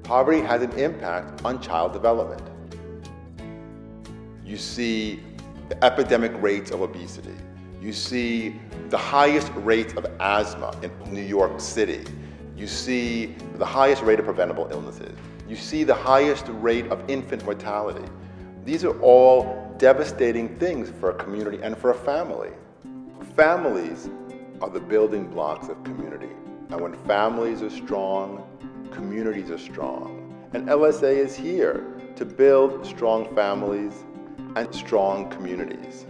Poverty has an impact on child development. You see the epidemic rates of obesity. You see the highest rates of asthma in New York City. You see the highest rate of preventable illnesses. You see the highest rate of infant mortality. These are all devastating things for a community and for a family. Families are the building blocks of community. And when families are strong, communities are strong. And LSA is here to build strong families and strong communities.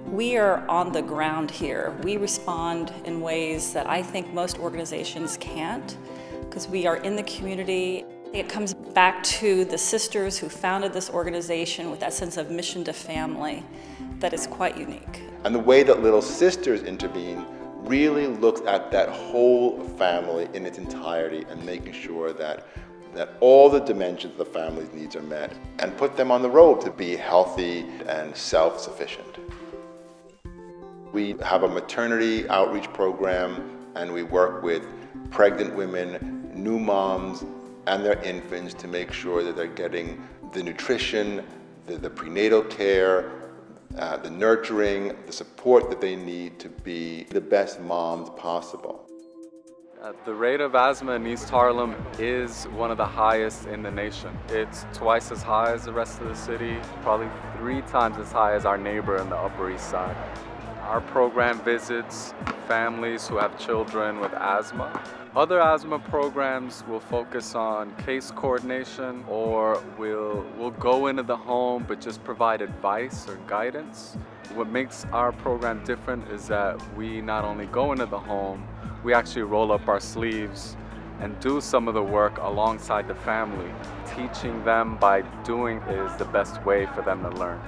We are on the ground here. We respond in ways that I think most organizations can't, because we are in the community. It comes back to the sisters who founded this organization with that sense of mission to family that is quite unique. And the way that Little Sisters intervene really looks at that whole family in its entirety and making sure that all the dimensions of the family's needs are met and put them on the road to be healthy and self-sufficient. We have a maternity outreach program, and we work with pregnant women, new moms, and their infants to make sure that they're getting the nutrition, the prenatal care, the nurturing, the support that they need to be the best moms possible. The rate of asthma in East Harlem is one of the highest in the nation. It's twice as high as the rest of the city, probably 3 times as high as our neighbor in the Upper East Side. Our program visits families who have children with asthma. Other asthma programs will focus on case coordination, or we'll go into the home but just provide advice or guidance. What makes our program different is that we not only go into the home, we actually roll up our sleeves and do some of the work alongside the family. Teaching them by doing is the best way for them to learn.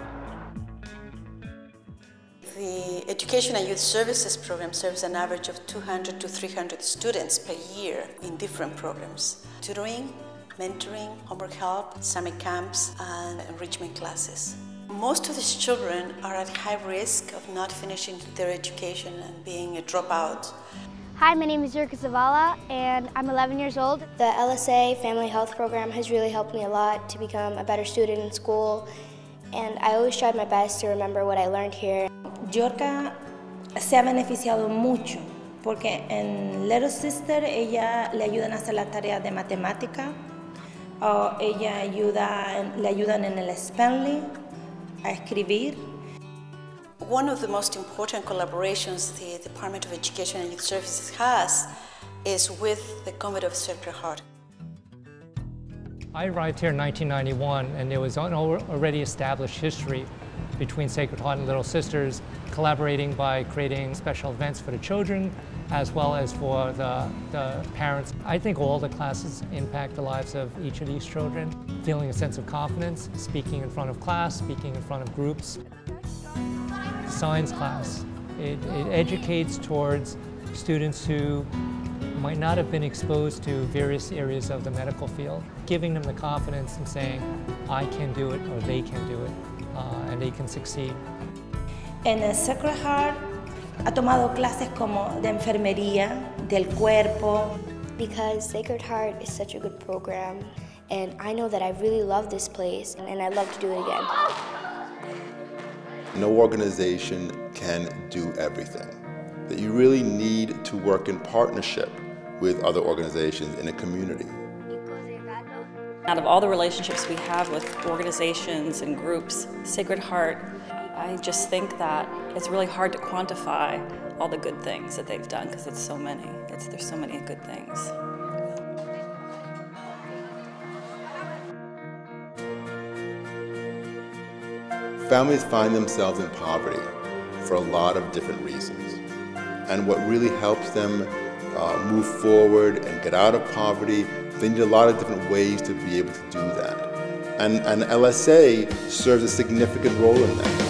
The Education and Youth Services program serves an average of 200 to 300 students per year in different programs: tutoring, mentoring, homework help, summer camps, and enrichment classes. Most of these children are at high risk of not finishing their education and being a dropout. Hi, my name is Yurka Zavala, and I'm 11 years old. The LSA Family Health Program has really helped me a lot to become a better student in school, and I always tried my best to remember what I learned here. Yorka se ha beneficiado mucho porque en Little Sister ella le ayudan a hacer las tareas de matemática, le ayudan en el spelling, a escribir. One of the most important collaborations the Department of Education and Youth Services has is with the Convent of Sacred Heart. I arrived here in 1991, and there was an already established history between Sacred Heart and Little Sisters, collaborating by creating special events for the children as well as for the parents. I think all the classes impact the lives of each of these children. Feeling a sense of confidence, speaking in front of class, speaking in front of groups. Science class. It educates towards students who might not have been exposed to various areas of the medical field, giving them the confidence and saying, I can do it, or they can do it, and they can succeed. En el Sacred Heart ha tomado clases como de enfermería, del cuerpo. Because Sacred Heart is such a good program, and I know that I really love this place, and I'd love to do it again. No organization can do everything. That you really need to work in partnership with other organizations in a community. Out of all the relationships we have with organizations and groups, Sacred Heart, I just think that it's really hard to quantify all the good things that they've done, because it's so many. There's so many good things. Families find themselves in poverty for a lot of different reasons. And what really helps them move forward and get out of poverty, they need a lot of different ways to be able to do that. And LSA serves a significant role in that.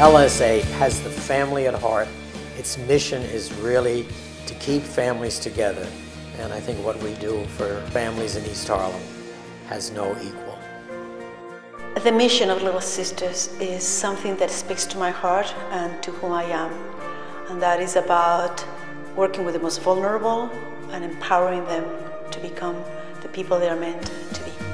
LSA has the family at heart. Its mission is really to keep families together. And I think what we do for families in East Harlem has no equal. The mission of Little Sisters is something that speaks to my heart and to whom I am. And that is about working with the most vulnerable and empowering them to become the people they are meant to be.